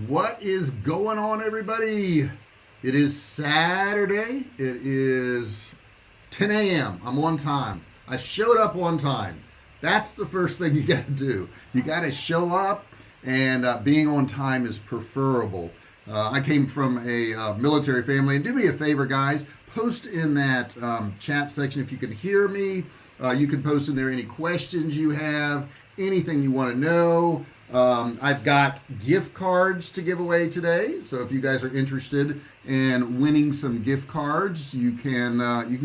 What is going on, everybody? It is Saturday. It is 10 a.m. I'm on time. I showed up on time. That's the first thing you got to do. You got to show up, and being on time is preferable. I came from a military family, and do me a favor, guys. Post in that chat section if you can hear me. You can post in there any questions you have, anything you want to know. I've got gift cards to give away today, so if you guys are interested in winning some gift cards, you can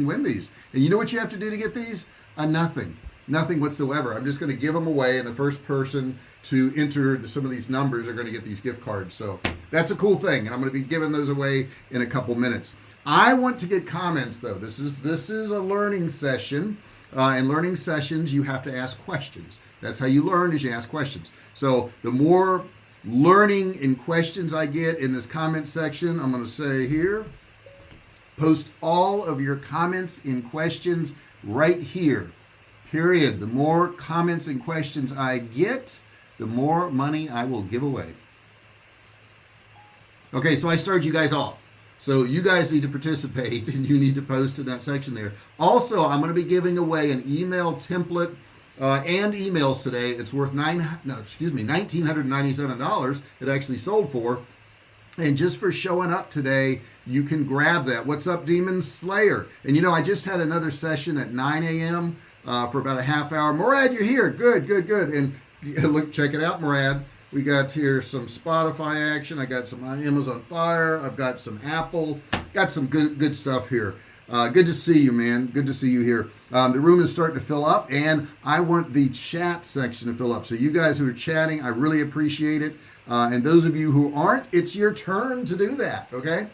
win these. And you know what you have to do to get these? Nothing whatsoever. I'm just going to give them away, and the first person to enter some of these numbers are going to get these gift cards. So that's a cool thing, and I'm going to be giving those away in a couple minutes. I want to get comments though. This is a learning session. In learning sessions, you have to ask questions. That's how you learn, is you ask questions. So the more learning and questions I get in this comment section, I'm going to say here, post all of your comments and questions right here, period. The more comments and questions I get, the more money I will give away. Okay, so I started you guys off. So you guys need to participate, and you need to post in that section there. Also, I'm going to be giving away an email template and emails today. It's worth $1,997. It actually sold for. And just for showing up today, you can grab that. What's up, Demon Slayer? And you know, I just had another session at 9 a.m. For about a half hour. Murad, you're here. Good. And look, check it out, Murad. We got here some Spotify action. I got some Amazon Fire. I've got some Apple. Got some good stuff here. Good to see you, man. Good to see you here. The room is starting to fill up, and I want the chat section to fill up. So you guys who are chatting, I really appreciate it. And those of you who aren't, it's your turn to do that, okay?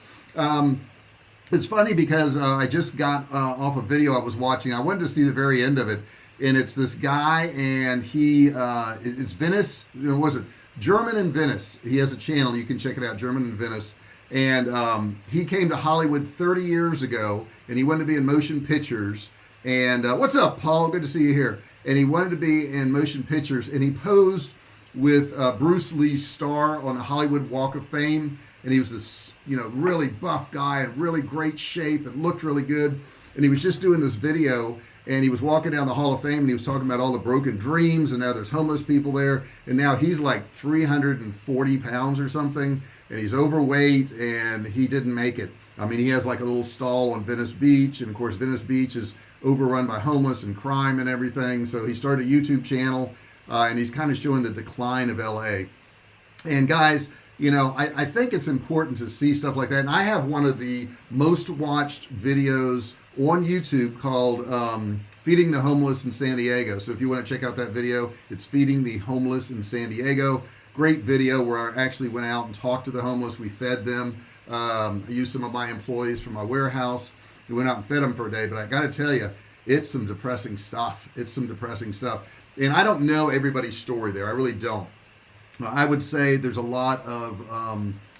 It's funny because I just got off a video I was watching. I wanted to see the very end of it, and it's this guy, and it's Venice. Was it German in Venice? He has a channel. You can check it out, German in Venice. And he came to Hollywood 30 years ago, and he wanted to be in motion pictures. And what's up, Paul? Good to see you here. And he wanted to be in motion pictures, and he posed with Bruce Lee's star on the Hollywood Walk of Fame. And he was this, really buff guy and really great shape and looked really good. And he was just doing this video, and he was walking down the Hall of Fame, and he was talking about all the broken dreams, and now there's homeless people there, and now he's like 340 pounds or something, and he's overweight, and he didn't make it. I mean, he has like a little stall on Venice Beach, and of course Venice Beach is overrun by homeless and crime and everything, so he started a YouTube channel, and he's kind of showing the decline of LA. And guys, I think it's important to see stuff like that. And I have one of the most watched videos on YouTube called Feeding the Homeless in San Diego. So if you want to check out that video, it's Feeding the Homeless in San Diego. Great video where I actually went out and talked to the homeless. We fed them. I used some of my employees from my warehouse. We went out and fed them for a day. But I got to tell you, it's some depressing stuff. And I don't know everybody's story there. I really don't. I would say there's a lot of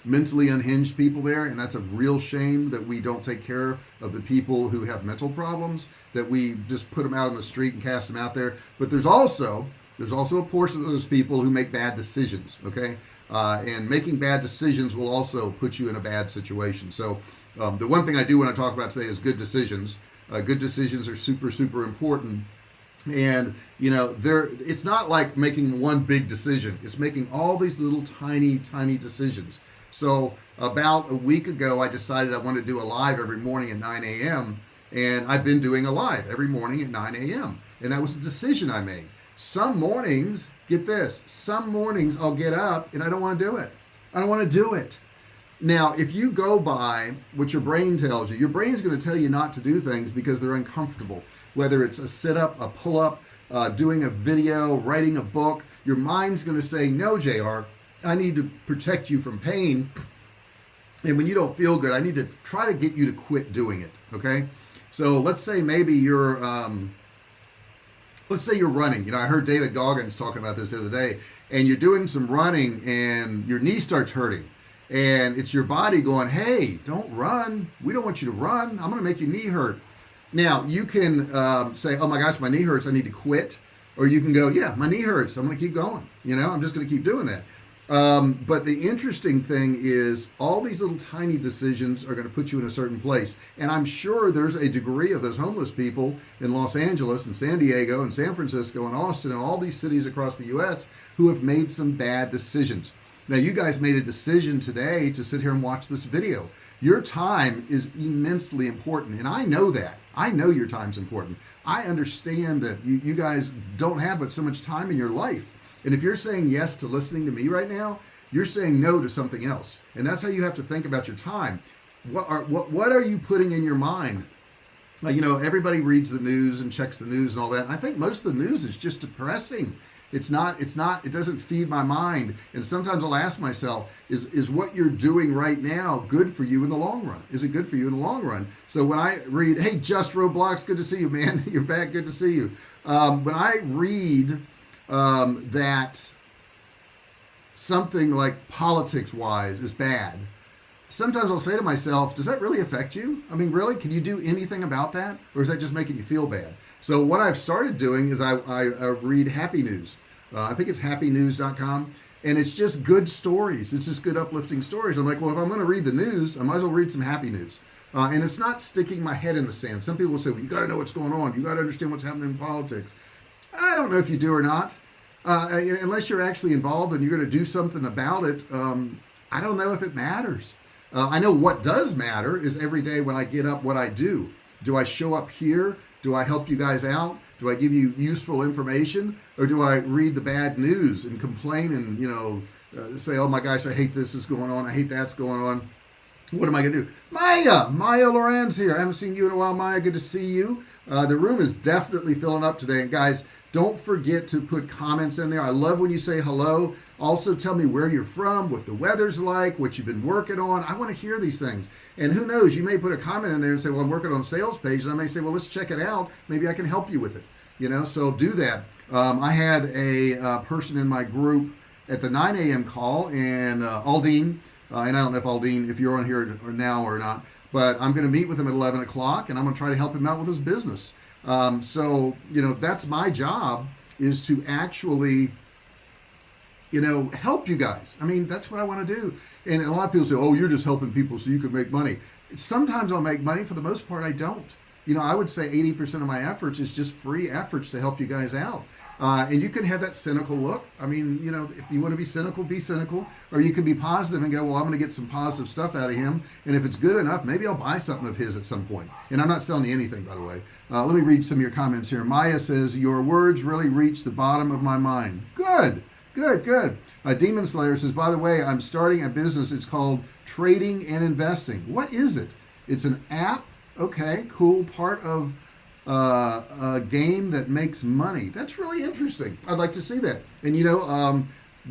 mentally unhinged people there, and that's a real shame that we don't take care of the people who have mental problems, that we just put them out on the street and cast them out there. But there's also a portion of those people who make bad decisions, okay? And making bad decisions will also put you in a bad situation. So the one thing I do want to talk about today is good decisions. Good decisions are super, super important. And it's not like making one big decision. It's making all these little tiny decisions. So about a week ago, I decided I wanted to do a live every morning at 9 a.m. And I've been doing a live every morning at 9 a.m. And that was a decision I made. Some mornings, get this, some mornings I'll get up and I don't want to do it. Now, if you go by what your brain tells you, your brain's going to tell you not to do things because they're uncomfortable. Whether it's a sit-up, a pull-up, doing a video, writing a book, your mind's going to say, no, JR, I need to protect you from pain. And when you don't feel good, I need to try to get you to quit doing it, okay? So let's say maybe you're running. I heard David Goggins talking about this the other day, and you're doing some running and your knee starts hurting. And it's your body going, hey, don't run. We don't want you to run. I'm going to make your knee hurt. Now, you can say, oh my gosh, my knee hurts, I need to quit. Or you can go, yeah, my knee hurts, I'm going to keep going. I'm just going to keep doing that. But the interesting thing is all these little tiny decisions are going to put you in a certain place. And I'm sure there's a degree of those homeless people in Los Angeles and San Diego and San Francisco and Austin and all these cities across the US who have made some bad decisions. Now, you guys made a decision today to sit here and watch this video. Your time is immensely important. And I know that. I know your time's important. I understand that you guys don't have but so much time in your life. And if you're saying yes to listening to me right now, you're saying no to something else. And that's how you have to think about your time. What are you putting in your mind? You know, everybody reads the news and checks the news and all that. And I think most of the news is just depressing. It doesn't feed my mind. And sometimes I'll ask myself, is what you're doing right now good for you in the long run? Is it good for you in the long run? So when I read, hey, Just Roblox, good to see you, man. You're back, good to see you. When I read that something like politics wise is bad, sometimes I'll say to myself, does that really affect you? I mean, really, can you do anything about that? Or is that just making you feel bad? So what I've started doing is I read Happy News. I think it's happynews.com. And it's just good stories. It's just good uplifting stories. I'm like, well, if I'm going to read the news, I might as well read some happy news. And it's not sticking my head in the sand. Some people will say, well, you got to know what's going on. You got to understand what's happening in politics. I don't know if you do or not. Unless you're actually involved and you're going to do something about it, I don't know if it matters. I know what does matter is every day when I get up, what I do. Do I show up here? Do I help you guys out? Do I give you useful information? Or do I read the bad news and complain and, say, oh my gosh, I hate this is going on. I hate that's going on. What am I going to do? Maya Loren's here. I haven't seen you in a while, Maya. Good to see you. The room is definitely filling up today. And guys, don't forget to put comments in there. I love when you say hello. Also tell me where you're from, what the weather's like, what you've been working on. I want to hear these things. And who knows, you may put a comment in there and say, well, I'm working on a sales page. And I may say, well, let's check it out. Maybe I can help you with it. So do that. I had a person in my group at the 9 a.m. call, and Aldine, and I don't know if Aldine, if you're on here or now or not, but I'm going to meet with him at 11 o'clock, and I'm going to try to help him out with his business. So that's my job, is to actually, help you guys. I mean, that's what I want to do. And a lot of people say, oh, you're just helping people so you can make money. Sometimes I'll make money. For the most part, I don't. I would say 80% of my efforts is just free efforts to help you guys out. And you can have that cynical look. I mean, if you want to be cynical, or you can be positive and go, well, I'm going to get some positive stuff out of him. And if it's good enough, maybe I'll buy something of his at some point. And I'm not selling you anything, by the way. Let me read some of your comments here. Maya says, your words really reach the bottom of my mind. Good. Demon Slayer says, by the way, I'm starting a business. It's called Trading and Investing. What is it? It's an app. Okay, cool. Part of a game that makes money. That's really interesting. I'd like to see that. And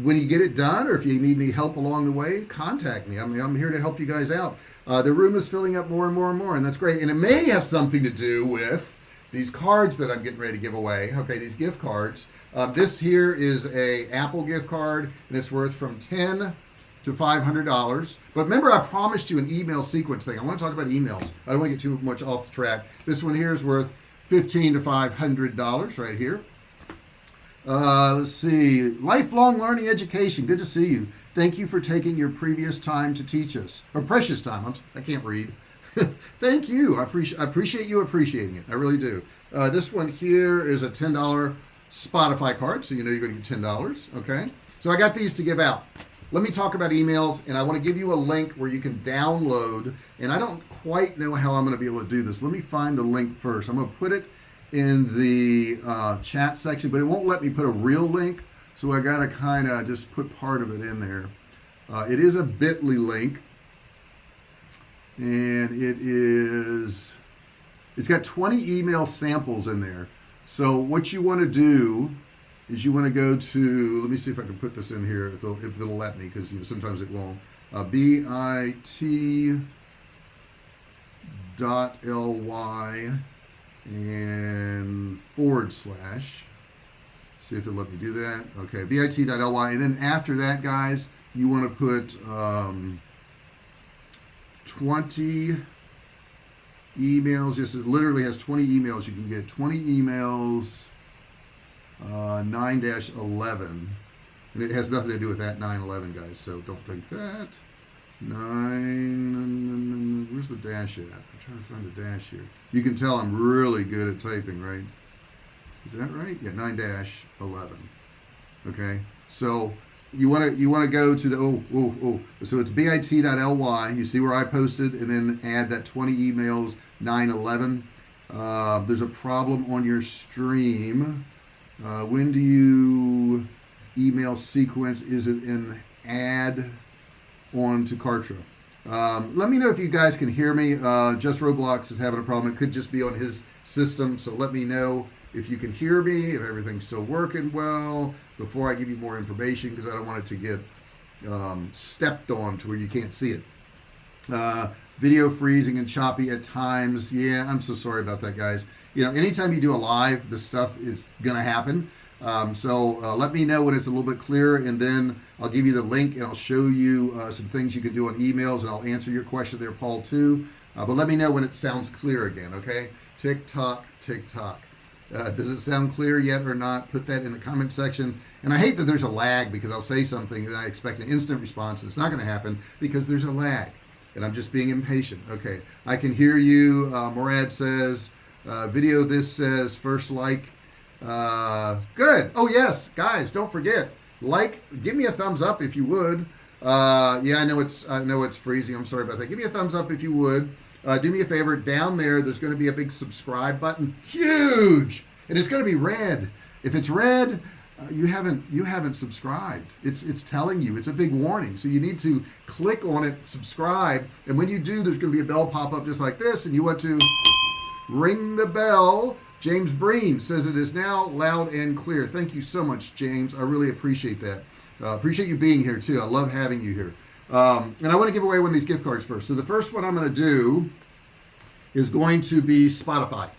when you get it done, or if you need any help along the way, contact me. I mean, I'm here to help you guys out. The room is filling up more and more and more, and that's great. And it may have something to do with these cards that I'm getting ready to give away. Okay, these gift cards. This here is a Apple gift card, and it's worth from $10 to $500. But remember, I promised you an email sequence thing. I want to talk about emails. I don't want to get too much off the track. This one here is worth $15 to $500 right here. Let's see. Lifelong learning education. Good to see you. Thank you for taking your previous time to teach us. Or precious time. I can't read. Thank you. I appreciate you appreciating it. I really do. This one here is a $10 Spotify card. So you're going to get $10. Okay. So I got these to give out. Let me talk about emails, and I want to give you a link where you can download, and I don't quite know how I'm going to be able to do this. Let me find the link first. I'm going to put it in the chat section, but it won't let me put a real link, so I got to kind of just put part of it in there. It is a bit.ly link, and it's got 20 email samples in there. So what you want to do is you want to go to, let me see if I can put this in here, if it'll let me, because sometimes it won't. bit.ly and / see if it'll let me do that. Okay, bit.ly, and then after that, guys, you want to put 20 emails. Yes, it literally has 20 emails. You can get 20 emails. 9-11, And it has nothing to do with that 9/11, guys, so don't think that. 9, where's the dash at? I'm trying to find the dash here. You can tell I'm really good at typing, right? Is that right? Yeah, 9-11. Okay, so you want to go to the so it's bit.ly. You see where I posted, and then add that 20 emails 9/11. There's a problem on your stream. When do you email sequence? Is it in add on to Kartra? Let me know if you guys can hear me. Just Roblox is having a problem. It could just be on his system, so let me know if you can hear me, if everything's still working well, before I give you more information, because I don't want it to get stepped on to where you can't see it. Video freezing and choppy at times. Yeah, I'm so sorry about that, guys. Anytime you do a live, this stuff is gonna happen. So let me know when it's a little bit clearer, and then I'll give you the link and I'll show you some things you can do on emails, and I'll answer your question there, Paul, too. But let me know when it sounds clear again, okay? Tick tock, tick tock. Does it sound clear yet or not? Put that in the comment section. And I hate that there's a lag, because I'll say something and I expect an instant response, and it's not going to happen because there's a lag, and I'm just being impatient. Okay, I can hear you. Morad says, video this says first like. Good. Oh yes, guys, don't forget, give me a thumbs up if you would. Yeah, I know it's freezing. I'm sorry about that. Give me a thumbs up if you would. Do me a favor, down there there's going to be a big subscribe button, huge, and it's going to be red. If it's red, you haven't subscribed. It's telling you, it's a big warning. So you need to click on it, subscribe, and when you do, there's going to be a bell pop up just like this, and you want to ring the bell. James Breen says it is now loud and clear. Thank you so much, James. I really appreciate that. Appreciate you being here too. I love having you here. And I want to give away one of these gift cards first. So the first one I'm going to do is going to be Spotify.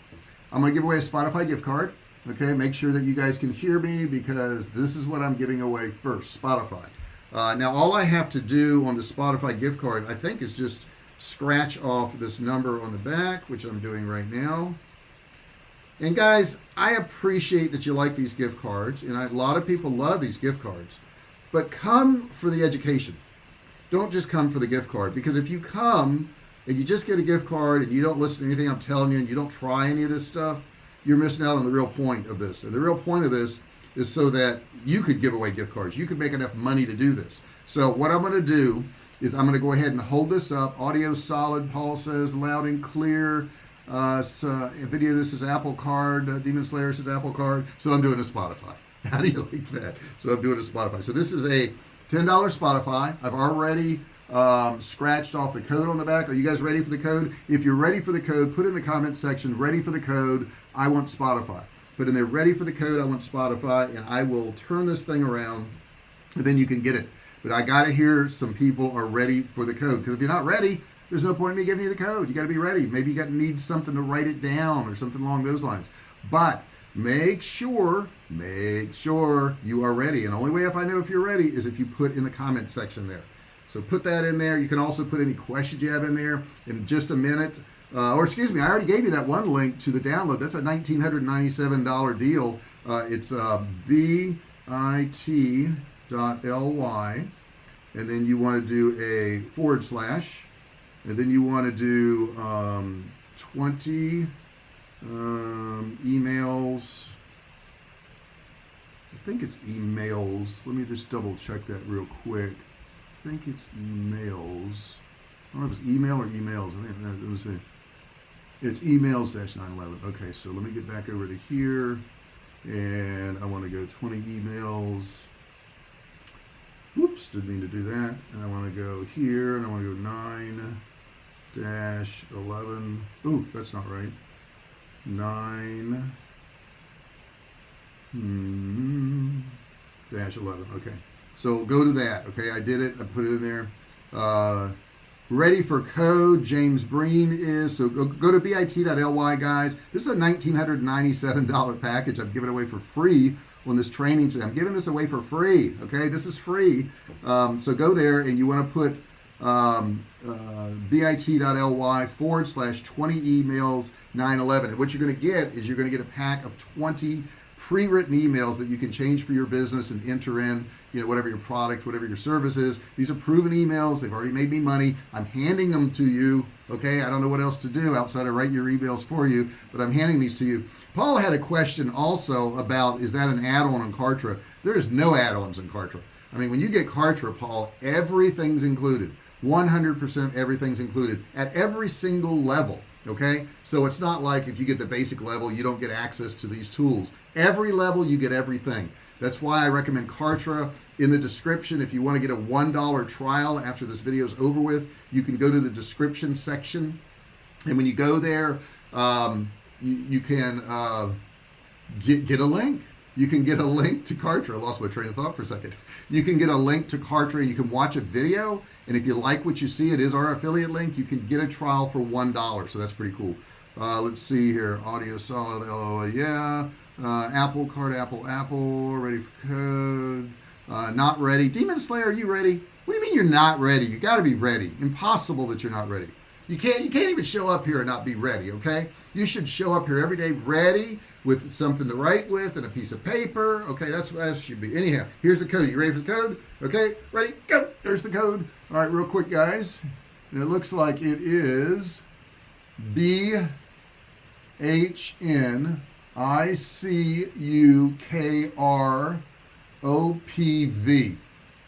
I'm going to give away a Spotify gift card. Okay, make sure that you guys can hear me, because this is what I'm giving away first, Spotify. Now all I have to do on the Spotify gift card, I think, is just scratch off this number on the back, which I'm doing right now. And guys, I appreciate that you like these gift cards, and a lot of people love these gift cards, but come for the education. Don't just come for the gift card, because if you come and you just get a gift card and you don't listen to anything I'm telling you, and you don't try any of this stuff, you're missing out on the real point of this. And the real point of this is so that you could give away gift cards. You could make enough money to do this. So what I'm going to do is I'm going to go ahead and hold this up. Audio solid, Paul says, loud and clear. Video, this is Apple Card. Demon Slayer says Apple Card. So I'm doing a Spotify. How do you like that? So I'm doing a Spotify. So this is a $10 Spotify. I've already scratched off the code on the back. Are you guys ready for the code? If you're ready for the code, put in the comment section, ready for the code, I want Spotify. Put in there, ready for the code, I want Spotify, and I will turn this thing around, and then you can get it. But I got to hear some people are ready for the code, because if you're not ready, there's no point in me giving you the code. You got to be ready. Maybe you need something to write it down or something along those lines. But make sure you are ready. And the only way if I know if you're ready is if you put in the comment section there. So put that in there. You can also put any questions you have in there in just a minute. Or excuse me, I already gave you that one link to the download. That's a $1,997 deal. It's bit.ly, and then you want to do a /, and then you want to do 20 emails. I think it's emails. Let me just double check that real quick. I think it's emails. I don't know if it's email or emails. I think let me see. It's emails -911. Okay, so let me get back over to here, and I want to go 20 emails. Whoops, didn't mean to do that. And I want to go here, and I want to go 9-11. Ooh, that's not right. 9-11. Okay, so go to that. Okay, I did it. I put it in there. Ready for code, James Breen is. So go to bit.ly, guys. This is a $1,997 package I'm giving away for free on this training today. I'm giving this away for free. Okay, this is free. So go there, and you want to put bit.ly /20 emails 911. And what you're going to get is a pack of 20 pre-written emails that you can change for your business and enter in whatever your product, whatever your service is. These are proven emails. They've already made me money. I'm handing them to you. Okay, I don't know what else to do outside of write your emails for you, but I'm handing these to you. Paul had a question also about, is that an add-on on Kartra? There is no add-ons in Kartra. I mean, when you get Kartra, Paul, everything's included. 100% everything's included at every single level. Okay, so it's not like if you get the basic level, you don't get access to these tools. Every level, you get everything. That's why I recommend Kartra. In the description, if you want to get a $1 trial after this video is over with, you can go to the description section. And when you go there, you can get a link. You can get a link to Kartra. I lost my train of thought for a second. You can get a link to Kartra and you can watch a video. And if you like what you see, it is our affiliate link. You can get a trial for $1. So that's pretty cool. Let's see here. Audio solid. LOA. Yeah. Apple card. Apple. Ready for code. Not ready. Demon Slayer, are you ready? What do you mean you're not ready? You got to be ready. Impossible that you're not ready. You can't even show up here and not be ready, okay? You should show up here every day ready with something to write with and a piece of paper. Okay, that's what that should be. Anyhow, here's the code. You ready for the code? Okay, ready, go. There's the code. All right, real quick, guys. And it looks like it is BHNICUKROPV.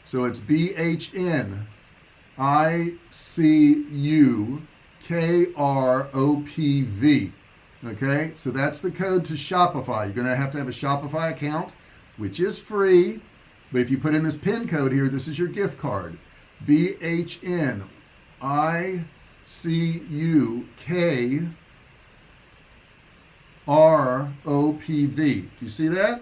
So it's BHNICUKROPV. Okay, so that's the code to Shopify. You're going to have a Shopify account, which is free. But if you put in this PIN code here, this is your gift card. BHNICUKROPV. Do you see that?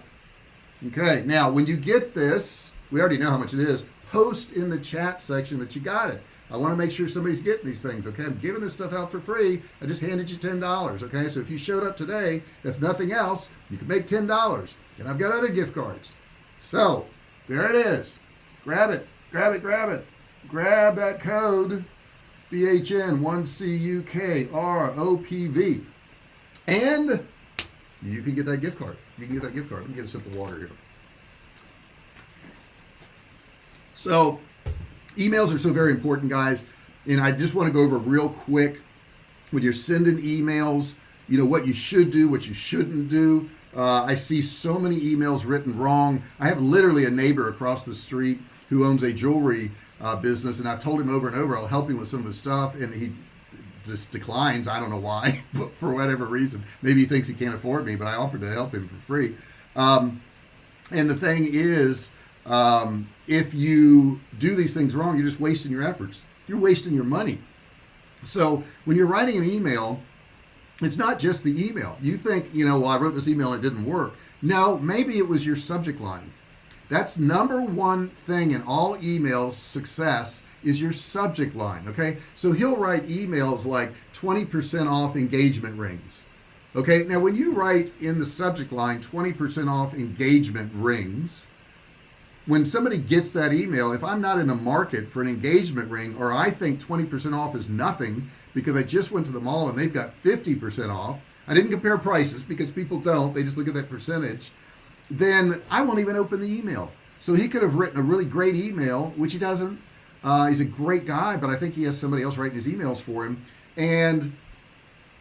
Okay, now when you get this, we already know how much it is. Post in the chat section that you got it. I want to make sure somebody's getting these things, okay? I'm giving this stuff out for free. I just handed you $10, okay? So if you showed up today, if nothing else, you can make $10. And I've got other gift cards. So there it is. Grab it. Grab that code, BHN1CUKROPV. And you can get that gift card. Let me get a sip of water here. So emails are so very important, guys. And I just want to go over real quick when you're sending emails, what you should do, what you shouldn't do. I see so many emails written wrong. I have literally a neighbor across the street who owns a jewelry business, and I've told him over and over I'll help him with some of his stuff, and he just declines. I don't know why, but for whatever reason. Maybe he thinks he can't afford me, but I offered to help him for free. And the thing is, if you do these things wrong, you're just wasting your efforts. You're wasting your money. So when you're writing an email, it's not just the email. You think, well, I wrote this email and it didn't work. No, maybe it was your subject line. That's number one thing in all emails success is your subject line, okay? So he'll write emails like 20% off engagement rings. Okay, now when you write in the subject line 20% off engagement rings, when somebody gets that email, if I'm not in the market for an engagement ring, or I think 20% off is nothing because I just went to the mall and they've got 50% off, I didn't compare prices because people don't, they just look at that percentage, then I won't even open the email. So he could have written a really great email, which he doesn't. He's a great guy, but I think he has somebody else writing his emails for him. And,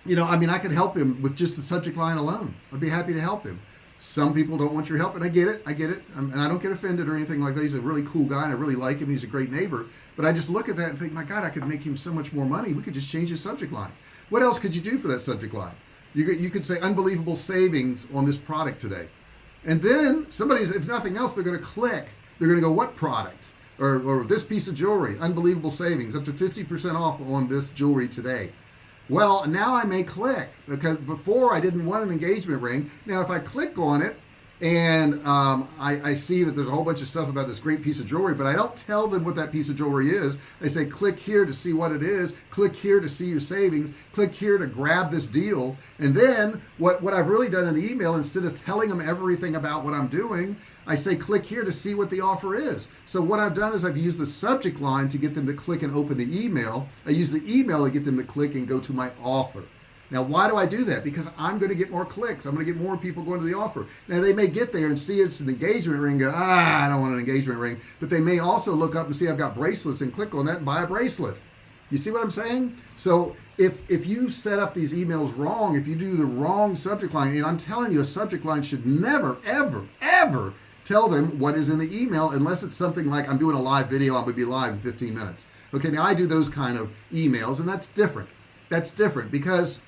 I could help him with just the subject line alone. I'd be happy to help him. Some people don't want your help, and I get it. And I don't get offended or anything like that. He's a really cool guy, and I really like him. He's a great neighbor. But I just look at that and think, my God, I could make him so much more money. We could just change his subject line. What else could you do for that subject line? You could say unbelievable savings on this product today. And then if nothing else, they're going to click. They're going to go, what product? Or this piece of jewelry, unbelievable savings, up to 50% off on this jewelry today. Well, now I may click, because before I didn't want an engagement ring. Now, if I click on it and I see that there's a whole bunch of stuff about this great piece of jewelry, but I don't tell them what that piece of jewelry is. I say, click here to see what it is. Click here to see your savings. Click here to grab this deal. And then what I've really done in the email, instead of telling them everything about what I'm doing, I say, click here to see what the offer is. So what I've done is I've used the subject line to get them to click and open the email. I use the email to get them to click and go to my offer. Now, why do I do that? Because I'm going to get more clicks. I'm going to get more people going to the offer. Now, they may get there and see it's an engagement ring and go, I don't want an engagement ring. But they may also look up and see I've got bracelets and click on that and buy a bracelet. You see what I'm saying? So if you set up these emails wrong, if you do the wrong subject line, and I'm telling you, a subject line should never, ever, ever tell them what is in the email unless it's something like, I'm doing a live video, I'm going to be live in 15 minutes. Okay, now I do those kind of emails, and that's different. That's different because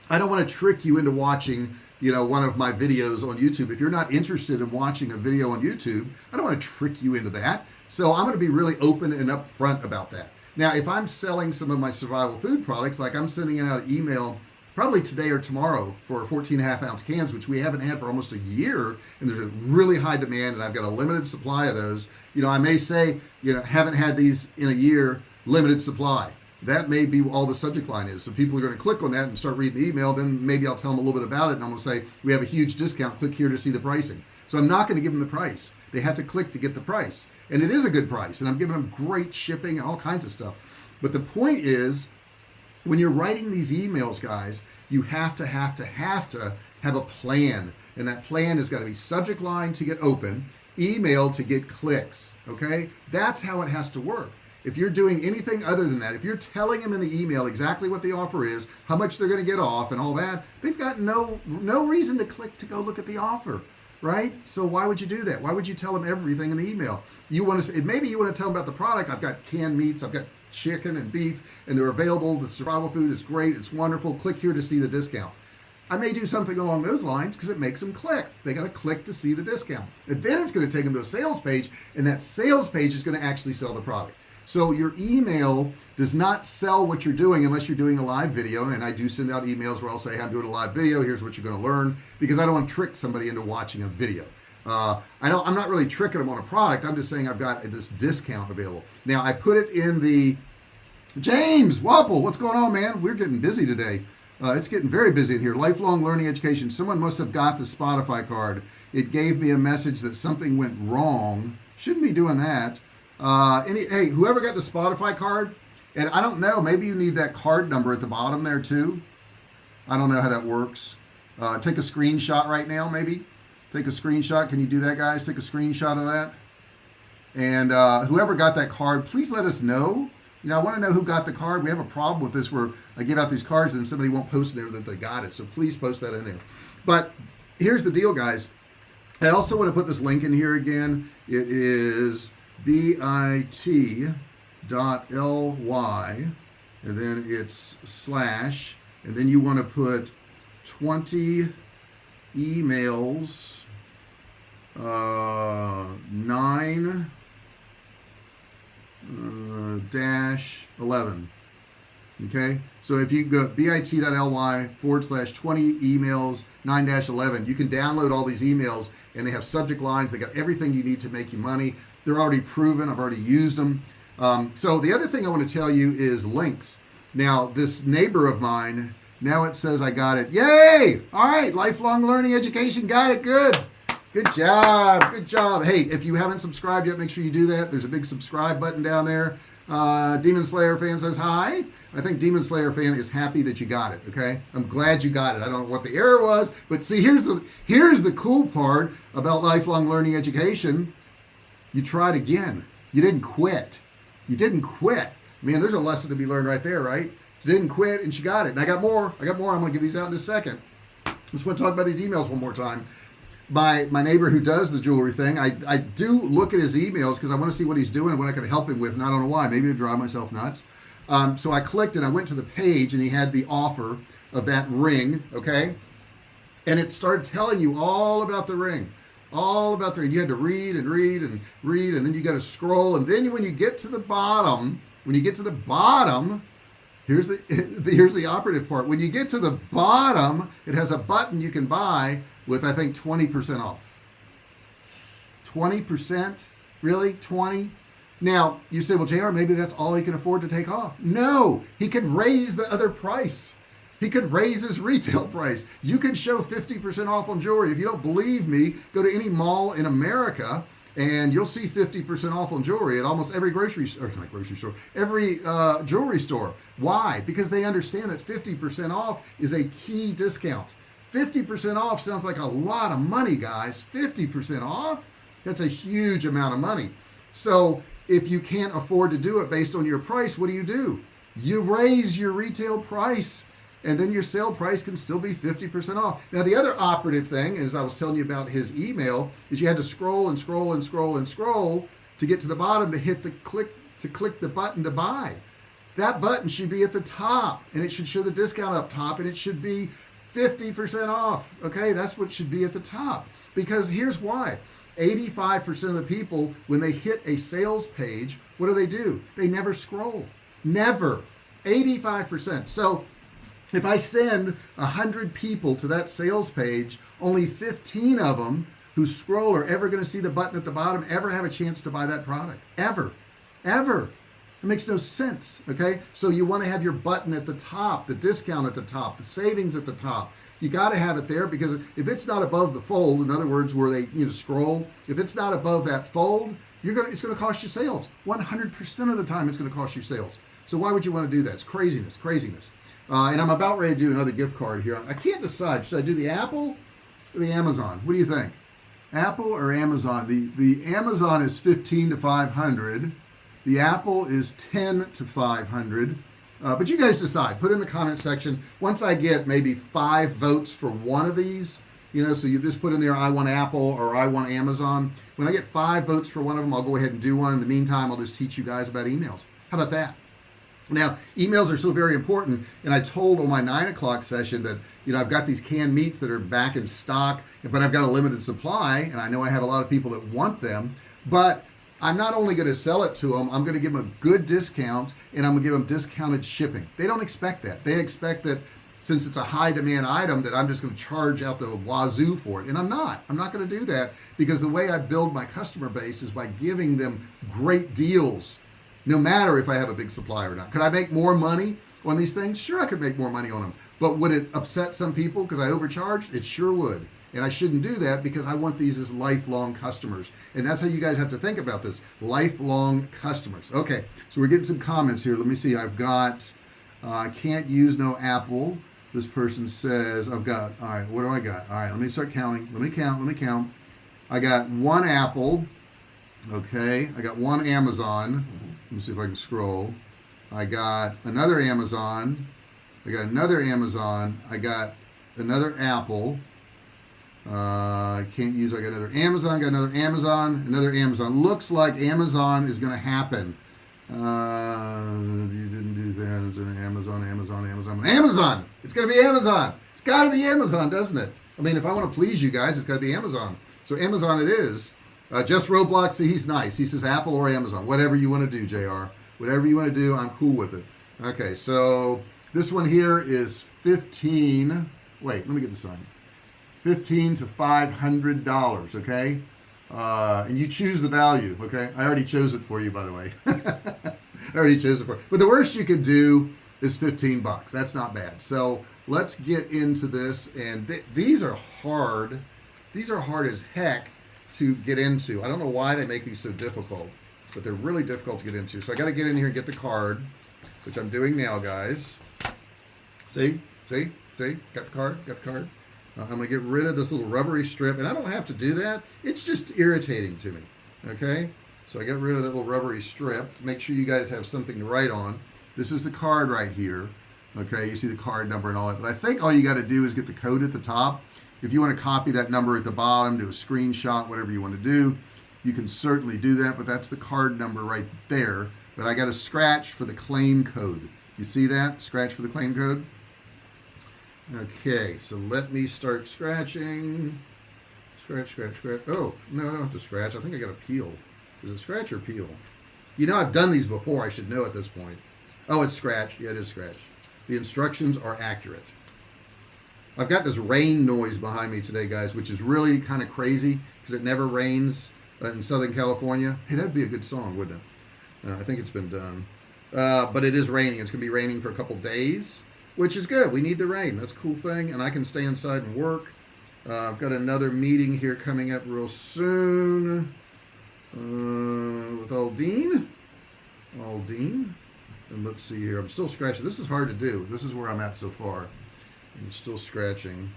I don't want to trick you into watching, one of my videos on YouTube. If you're not interested in watching a video on YouTube, I don't want to trick you into that. So I'm going to be really open and upfront about that. Now, if I'm selling some of my survival food products, like I'm sending out an email probably today or tomorrow for 14.5-ounce cans, which we haven't had for almost a year, and there's a really high demand, and I've got a limited supply of those. I may say, haven't had these in a year, limited supply. That may be all the subject line is. So people are going to click on that and start reading the email. Then maybe I'll tell them a little bit about it, and I'm going to say, we have a huge discount. Click here to see the pricing. So I'm not going to give them the price. They have to click to get the price. And it is a good price. And I'm giving them great shipping and all kinds of stuff. But the point is, when you're writing these emails, guys, you have to have a plan. And that plan has got to be subject line to get open, email to get clicks. Okay? That's how it has to work. If you're doing anything other than that, if you're telling them in the email exactly what the offer is, how much they're going to get off and all that, they've got no reason to click to go look at the offer, right? So why would you do that? Why would you tell them everything in the email? Maybe you want to tell them about the product. I've got canned meats, I've got chicken and beef, and they're available. The survival food is great, it's wonderful. Click here to see the discount. I may do something along those lines because it makes them click. They got to click to see the discount. And then it's going to take them to a sales page, and that sales page is going to actually sell the product. So your email does not sell what you're doing unless you're doing a live video. And I do send out emails where I'll say, I'm doing a live video. Here's what you're going to learn, because I don't want to trick somebody into watching a video. I'm not really tricking them on a product. I'm just saying I've got this discount available. Now I put it in the James Wapple. What's going on, man? We're getting busy today. It's getting very busy in here. Lifelong learning education. Someone must have got the Spotify card. It gave me a message that something went wrong. Shouldn't be doing that. Hey, whoever got the Spotify card, and I don't know, maybe you need that card number at the bottom there too. I don't know how that works. Take a screenshot right now, maybe. Take a screenshot. Can you do that, guys? Take a screenshot of that. And whoever got that card, please let us know. I want to know who got the card. We have a problem with this where I give out these cards and somebody won't post in there that they got it. So please post that in there. But here's the deal, guys. I also want to put this link in here again. It is bit.ly, and then it's slash, and then you want to put 20 emails, 9-11. Okay, so if you go bit.ly/20 emails 9-11, you can download all these emails, and they have subject lines. They got everything you need to make you money. They're already proven. I've already used them. So the other thing I want to tell you is links. Now, this neighbor of mine, now it says I got it. Yay! All right, lifelong learning education. Got it. Good. Good job. Good job. Hey, if you haven't subscribed yet, make sure you do that. There's a big subscribe button down there. Demon Slayer fan says hi. I think Demon Slayer fan is happy that you got it. Okay, I'm glad you got it. I don't know what the error was, but see, here's the cool part about lifelong learning education. You tried again. You didn't quit. You didn't quit. Man, there's a lesson to be learned right there, right? She didn't quit, and she got it. And I got more. I'm going to give these out in a second. Just want to talk about these emails one more time. My neighbor who does the jewelry thing, I do look at his emails because I want to see what he's doing and what I can help him with, and I don't know why. Maybe to drive myself nuts. So I clicked and I went to the page, and he had the offer of that ring, okay? And it started telling you all about the ring. All about the ring. You had to read and read and read, and then you got to scroll. And then when you get to the bottom, here's the operative part. When you get to the bottom, it has a button you can buy with, I think, 20% off. 20%? Really? 20? Now, you say, well, JR, maybe that's all he can afford to take off. No, he could raise the other price. He could raise his retail price. You can show 50% off on jewelry. If you don't believe me, go to any mall in America And you'll see 50% off on jewelry at almost every not grocery store, every jewelry store. Why? Because they understand that 50% off is a key discount. 50% off sounds like a lot of money, guys. 50% off? That's a huge amount of money. So if you can't afford to do it based on your price, what do? You raise your retail price, and then your sale price can still be 50% off. Now, the other operative thing, as I was telling you about his email, is you had to scroll and scroll and scroll and scroll to get to the bottom to hit the click the button to buy. That button should be at the top, and it should show the discount up top, and it should be 50% off. Okay, that's what should be at the top. Because here's why. 85% of the people, when they hit a sales page, what do? They never scroll. Never. 85%. So if I send 100 people to that sales page, only 15 of them who scroll are ever going to see the button at the bottom, ever have a chance to buy that product. Ever. It makes no sense. Okay, so you want to have your button at the top, the discount at the top, the savings at the top. You got to have it there, because if it's not above the fold, in other words, where they scroll, if it's not above that fold, it's going to cost you sales. 100% of the time, it's going to cost you sales. So why would you want to do that? It's craziness. And I'm about ready to do another gift card here. I can't decide. Should I do the Apple or the Amazon? What do you think? Apple or Amazon? The Amazon is 15 to 500. The Apple is 10 to 500. But you guys decide. Put in the comment section. Once I get maybe 5 votes for one of these, so you just put in there, I want Apple or I want Amazon. When I get 5 votes for one of them, I'll go ahead and do one. In the meantime, I'll just teach you guys about emails. How about that? Now, emails are so very important, and I told on my 9 o'clock session that, I've got these canned meats that are back in stock, but I've got a limited supply, and I know I have a lot of people that want them, but I'm not only going to sell it to them, I'm going to give them a good discount, and I'm going to give them discounted shipping. They don't expect that. They expect that since it's a high demand item that I'm just going to charge out the wazoo for it, and I'm not. I'm not going to do that, because the way I build my customer base is by giving them great deals, no matter if I have a big supply or not. Could I make more money on these things? Sure, I could make more money on them. But would it upset some people because I overcharged? It sure would. And I shouldn't do that, because I want these as lifelong customers. And that's how you guys have to think about this. Lifelong customers. Okay, so we're getting some comments here. Let me see. I've got, I can't use no Apple. This person says, all right, what do I got? All right, let me start counting. Let me count. I got 1 Apple. Okay, I got 1 Amazon. Let me see if I can scroll. I got another Amazon. I got another Amazon. I got another Apple. I got another Amazon, another Amazon. Looks like Amazon is going to happen. You didn't do that. It's Amazon. It's going to be Amazon. It's got to be Amazon, doesn't it? I mean, if I want to please you guys, it's got to be Amazon. So Amazon it is. Just Roblox, see, he's nice. He says Apple or Amazon. Whatever you want to do, JR. Whatever you want to do, I'm cool with it. Okay, so this one here is 15. Wait, let me get the sign. $15 to $500, okay? And you choose the value, okay? I already chose it for you, by the way. I already chose it for you. But the worst you could do is $15. That's not bad. So let's get into this. And these are hard. These are hard as heck to get into. I don't know why they make these so difficult, but they're really difficult to get into. So I got to get in here and get the card, which I'm doing now, guys. See? Got the card. I'm going to get rid of this little rubbery strip, and I don't have to do that. It's just irritating to me. Okay? So I got rid of that little rubbery strip. Make sure you guys have something to write on. This is the card right here. Okay? You see the card number and all that. But I think all you got to do is get the code at the top. If you want to copy that number at the bottom, do a screenshot, whatever you want to do, you can certainly do that, but that's the card number right there. But I got a scratch for the claim code. You see that? Scratch for the claim code? Okay, so let me start scratching. Scratch. Oh, no, I don't have to scratch. I think I got to peel. Is it scratch or peel? I've done these before. I should know at this point. Oh, it's scratch. Yeah, it is scratch. The instructions are accurate. I've got this rain noise behind me today, guys, which is really kind of crazy because it never rains in Southern California. Hey, that'd be a good song, wouldn't it? I think it's been done. But it is raining. It's going to be raining for a couple days, which is good. We need the rain. That's a cool thing. And I can stay inside and work. I've got another meeting here coming up real soon. with Aldine. And let's see here. I'm still scratching. This is hard to do. This is where I'm at so far. I'm still scratching.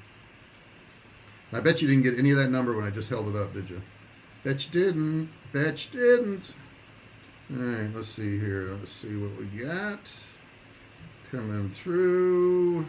I bet you didn't get any of that number when I just held it up, did you? Bet you didn't. Bet you didn't. All right, let's see here. Let's see what we got. Coming through.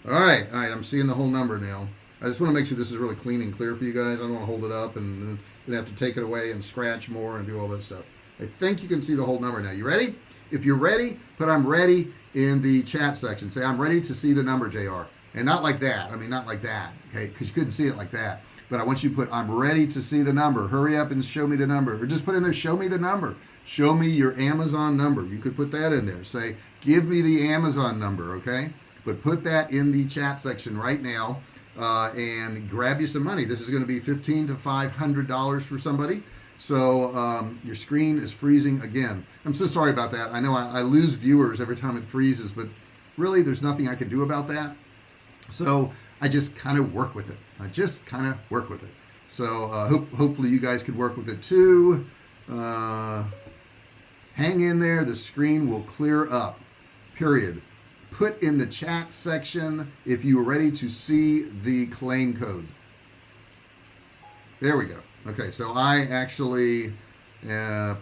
All right. I'm seeing the whole number now. I just want to make sure this is really clean and clear for you guys. I don't want to hold it up and then have to take it away and scratch more and do all that stuff. I think you can see the whole number now. You ready? If you're ready, put I'm ready in the chat section. Say I'm ready to see the number, JR. And not like that. I mean, not like that, okay? Because you couldn't see it like that. But I want you to put I'm ready to see the number. Hurry up and show me the number. Or just put in there, show me the number. Show me your Amazon number. You could put that in there. Say, give me the Amazon number, okay? But put that in the chat section right now. And grab you some money. This is going to be $1,500 to $500 for somebody. So your screen is freezing again. I'm so sorry about that. I know I lose viewers every time it freezes, but really there's nothing I can do about that. So I just kind of work with it. So hopefully you guys could work with it too. Hang in there. The screen will clear up. Period. Put in the chat section if you are ready to see the claim code. There we go. Okay, so I actually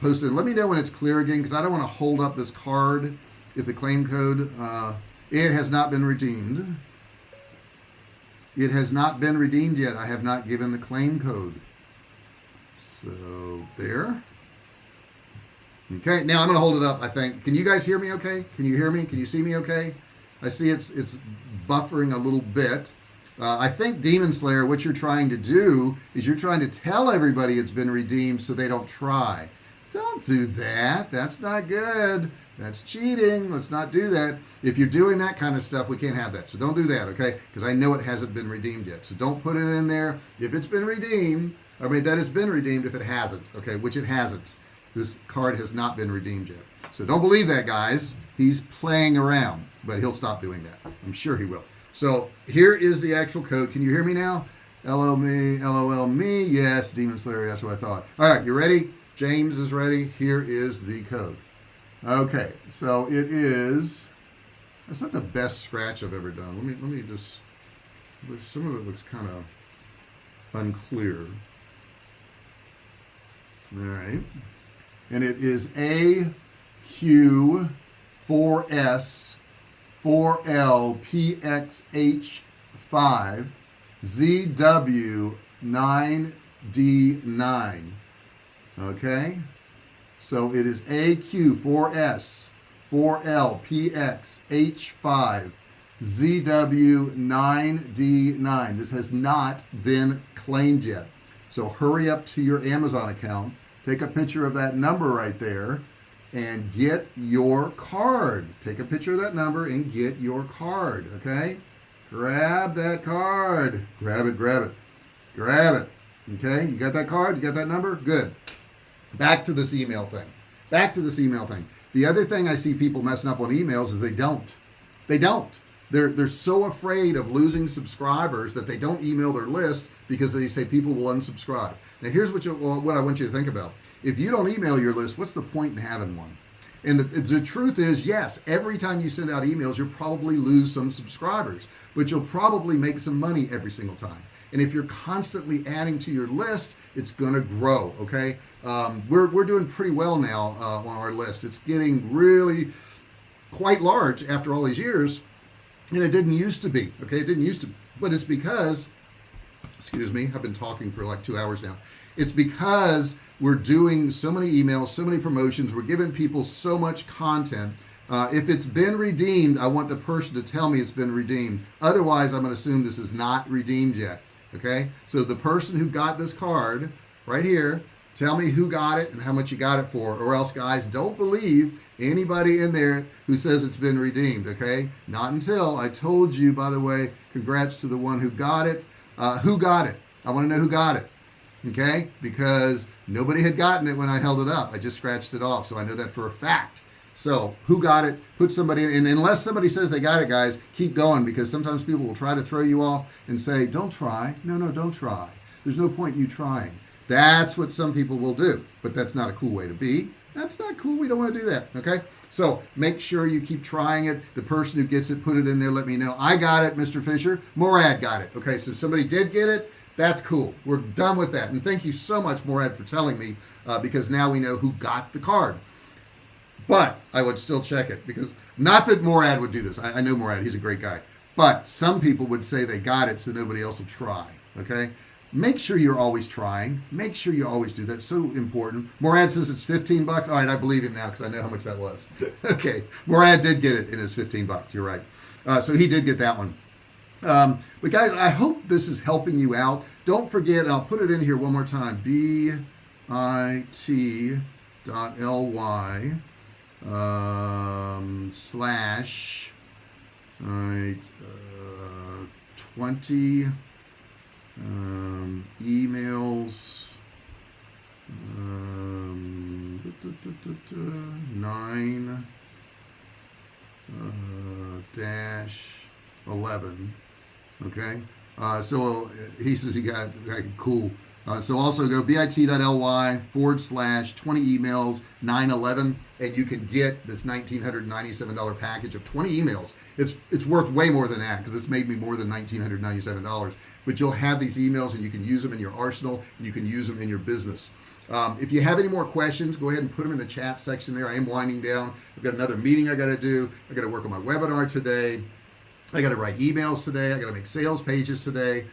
posted. Let me know when it's clear again, because I don't want to hold up this card if the claim code, it has not been redeemed. It has not been redeemed yet. I have not given the claim code. So there. Okay, now I'm going to hold it up, I think. Can you guys hear me okay? Can you hear me? Can you see me okay? I see it's buffering a little bit. I think Demon Slayer, what you're trying to do is you're trying to tell everybody it's been redeemed so they don't try. Don't do that. That's not good. That's cheating. Let's not do that. If you're doing that kind of stuff, we can't have that. So don't do that, okay? Because I know it hasn't been redeemed yet. So don't put it in there if it's been redeemed. I mean, that it's been redeemed if it hasn't, okay? Which it hasn't. This card has not been redeemed yet. So don't believe that, guys. He's playing around, but he'll stop doing that. I'm sure he will. So here is the actual code. Can you hear me now? LOL me. Yes, Demon Slayer. That's what I thought. All right, you ready? James is ready. Here is the code. Okay, so it is. That's not the best scratch I've ever done. Let me just. Some of it looks kind of unclear. All right. And it is AQ4S 4LPXH5 ZW9D9. Okay? So it is AQ4S 4LPXH5 ZW9D9. This has not been claimed yet. So hurry up to your Amazon account. Take a picture of that number right there and get your card. Take a picture of that number and get your card, okay? Grab that card. Grab it. Okay, you got that card? You got that number? Good. Back to this email thing. The other thing I see people messing up on emails is they don't. They're so afraid of losing subscribers that they don't email their list because they say people will unsubscribe. Now here's what I want you to think about. If you don't email your list, what's the point in having one? And the truth is, yes, every time you send out emails, you'll probably lose some subscribers, but you'll probably make some money every single time. And if you're constantly adding to your list, it's going to grow, okay? We're doing pretty well now on our list. It's getting really quite large after all these years, and it didn't used to be, okay? It didn't used to, but it's because, excuse me, I've been talking for like 2 hours now. It's because we're doing so many emails, so many promotions. We're giving people so much content. If it's been redeemed, I want the person to tell me it's been redeemed. Otherwise, I'm going to assume this is not redeemed yet. Okay? So the person who got this card right here, tell me who got it and how much you got it for. Or else, guys, don't believe anybody in there who says it's been redeemed. Okay? Not until I told you, by the way, congrats to the one who got it. Who got it? I want to know who got it. Okay, because nobody had gotten it when I held it up. I just scratched it off, so I know that for a fact. So who got it? Put somebody in. Unless somebody says they got it, guys, keep going, because sometimes people will try to throw you off and say, don't try. No, don't try. There's no point in you trying. That's what some people will do, but that's not a cool way to be. That's not cool. We don't want to do that. Okay. So make sure you keep trying it. The person who gets it, put it in there. Let me know. I got it, Mr. Fisher. Morad got it. Okay. So if somebody did get it, that's cool. We're done with that. And thank you so much, Morad, for telling me, because now we know who got the card. But I would still check it, because not that Morad would do this. I know Morad. He's a great guy. But some people would say they got it so nobody else will try. Okay. Make sure you're always trying. Make sure you always do that. It's so important. Morad says it's $15. All right, I believe him now because I know how much that was. Okay, Morad did get it, and it's $15. You're right. So he did get that one. But guys, I hope this is helping you out. Don't forget, and I'll put it in here one more time. bit.ly slash 20 emails 9 dash 11. Okay, so he says he got it. Okay, cool. So also go bit.ly /20 emails 911, and you can get this $1,997 package of 20 emails. It's worth way more than that, because it's made me more than $1,997. But you'll have these emails, and you can use them in your arsenal, and you can use them in your business. If you have any more questions, go ahead and put them in the chat section there. I am winding down. I've got another meeting I got to do. I got to work on my webinar today. I got to write emails today. I got to make sales pages today.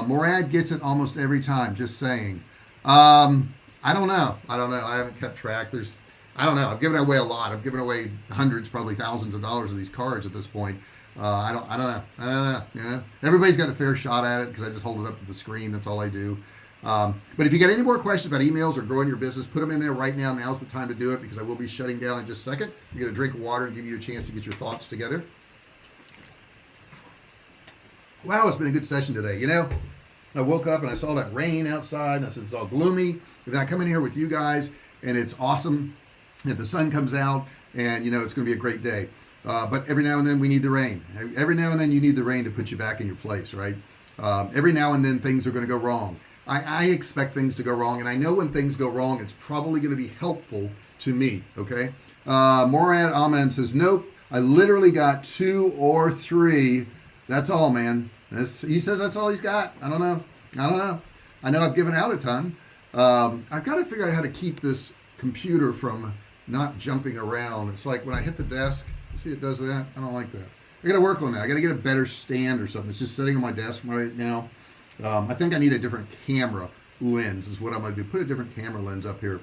Morad gets it almost every time, just saying. I don't know. I haven't kept track. I don't know. I've given away a lot. I've given away hundreds, probably thousands of dollars of these cards at this point. I don't know. You know, everybody's got a fair shot at it, because I just hold it up to the screen. That's all I do. But if you got any more questions about emails or growing your business, put them in there right now. Now's the time to do it, because I will be shutting down in just a second. You get a drink of water and give you a chance to get your thoughts together. Wow, it's been a good session today. You know, I woke up and I saw that rain outside, and I said it's all gloomy. And then I come in here with you guys, and it's awesome. And the sun comes out, and you know it's going to be a great day. But every now and then we need the rain. Every now and then you need the rain to put you back in your place, right? Every now and then things are going to go wrong. I expect things to go wrong, and I know when things go wrong, it's probably going to be helpful to me. Okay. Morad Ahmed says, nope. I literally got 2 or 3. That's all, man. He says that's all he's got. I don't know. I know I've given out a ton. I've got to figure out how to keep this computer from not jumping around. It's like when I hit the desk, you see it does that? I don't like that. I got to work on that. I got to get a better stand or something. It's just sitting on my desk right now. I think I need a different camera lens is what I'm going to do. Put a different camera lens up here,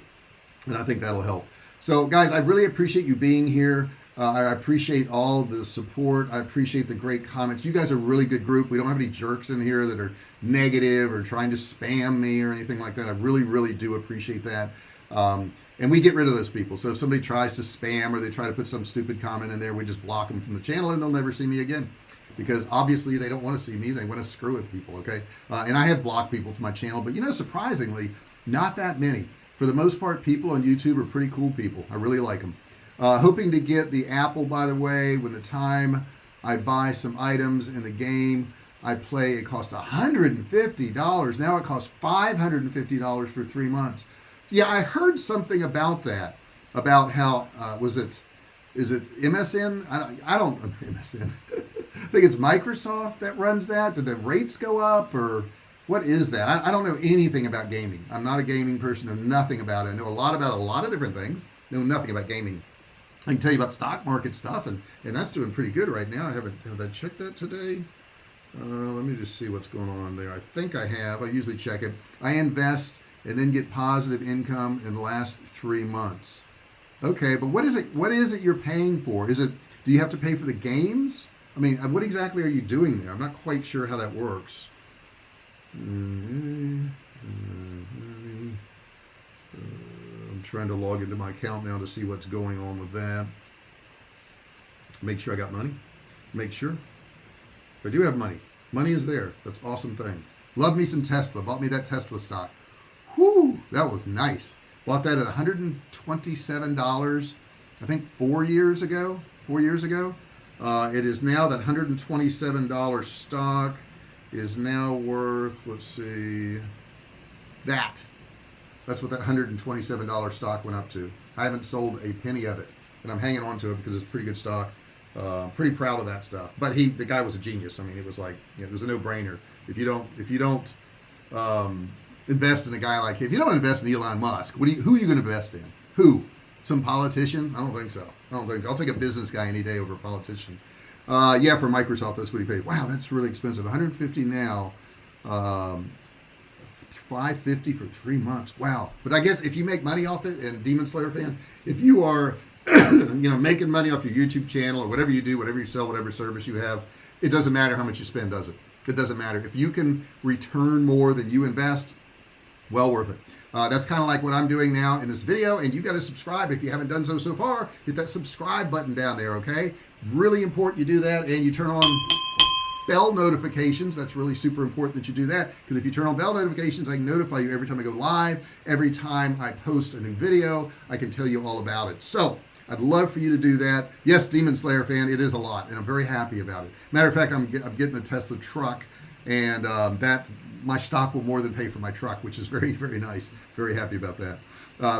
and I think that'll help. So guys, I really appreciate you being here. I appreciate all the support. I appreciate the great comments. You guys are a really good group. We don't have any jerks in here that are negative or trying to spam me or anything like that. I really, really do appreciate that. And we get rid of those people. So if somebody tries to spam or they try to put some stupid comment in there, we just block them from the channel, and they'll never see me again. Because obviously they don't want to see me. They want to screw with people, okay? And I have blocked people from my channel, but you know, surprisingly, not that many. For the most part, people on YouTube are pretty cool people. I really like them. Hoping to get the Apple, by the way, when the time I buy some items in the game I play, it cost $150. Now it costs $550 for 3 months. Yeah, I heard something about that, about how, is it MSN? I don't MSN. I think it's Microsoft that runs that. Did the rates go up, or what is that? I don't know anything about gaming. I'm not a gaming person. Know nothing about it. I know a lot about a lot of different things. Know nothing about gaming. I can tell you about stock market stuff, and that's doing pretty good right now. Have I checked that today? Let me just see what's going on there. I think I have. I usually check it. I invest and then get positive income in the last 3 months. Okay, but what is it you're paying for? Do you have to pay for the games? I mean, what exactly are you doing there? I'm not quite sure how that works. I'm trying to log into my account now to see what's going on with that. Make sure I got money. Make sure. I do have money. Money is there. That's an awesome thing. Love me some Tesla. Bought me that Tesla stock. Whoo, that was nice. Bought that at $127, I think 4 years ago. It is now that $127 stock is now worth, let's see, that That's what that $127 stock went up to. I haven't sold a penny of it, and I'm hanging on to it because it's pretty good stock. Pretty proud of that stuff. But the guy was a genius. I mean, it was like, it was a no-brainer. If you don't invest in a guy like him, if you don't invest in Elon Musk, who are you going to invest in? Who? Some politician? I don't think so. I'll take a business guy any day over a politician. Yeah, for Microsoft, that's what he paid. Wow, that's really expensive. $150 now. $550 for 3 months. Wow. But I guess if you make money off it, and Demon Slayer fan, if you are making money off your YouTube channel or whatever you do, whatever you sell, whatever service you have, it doesn't matter how much you spend, does it? It doesn't matter. If you can return more than you invest, well worth it. That's kind of like what I'm doing now in this video, and you got to subscribe if you haven't done so far. Hit that subscribe button down there, okay? Really important you do that, and you turn on bell notifications. That's really super important that you do that, because if you turn on bell notifications, I can notify you every time I go live, every time I post a new video. I can tell you all about it. So I'd love for you to do that. Yes, Demon Slayer fan, it is a lot, and I'm very happy about it. Matter of fact, I'm getting a Tesla truck, and that my stock will more than pay for my truck, which is very, very nice. Very happy about that.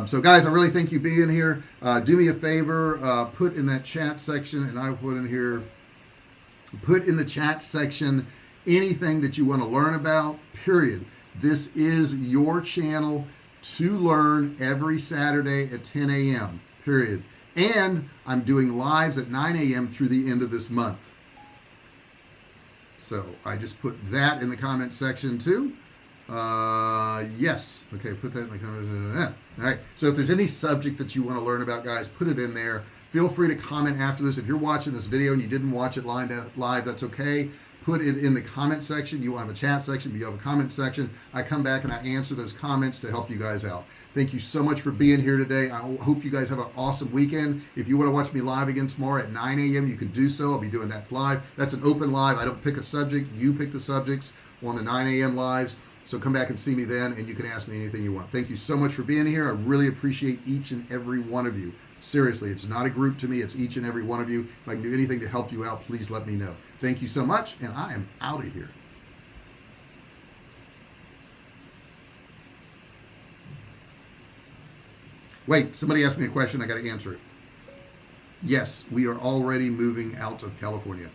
So guys, I really thank you being here. Do me a favor, put in that chat section, and I will put in here, put in the chat section anything that you want to learn about, period. This is your channel to learn every Saturday at 10 a.m., period. And I'm doing lives at 9 a.m. through the end of this month. So I just put that in the comment section too. Yes. Okay, put that in the comment. All right. So if there's any subject that you want to learn about, guys, put it in there. Feel free to comment after this. If you're watching this video and you didn't watch it live, that's okay. Put it in the comment section. You won't have a chat section, but you have a comment section. I come back and I answer those comments to help you guys out. Thank you so much for being here today. I hope you guys have an awesome weekend. If you want to watch me live again tomorrow at 9 a.m., you can do so. I'll be doing that live. That's an open live. I don't pick a subject. You pick the subjects on the 9 a.m. lives. So come back and see me then, and you can ask me anything you want. Thank you so much for being here. I really appreciate each and every one of you. Seriously, it's not a group to me. It's each and every one of you. If I can do anything to help you out, please let me know. Thank you so much, and I am out of here. Wait, somebody asked me a question. I got to answer it. Yes, we are already moving out of California.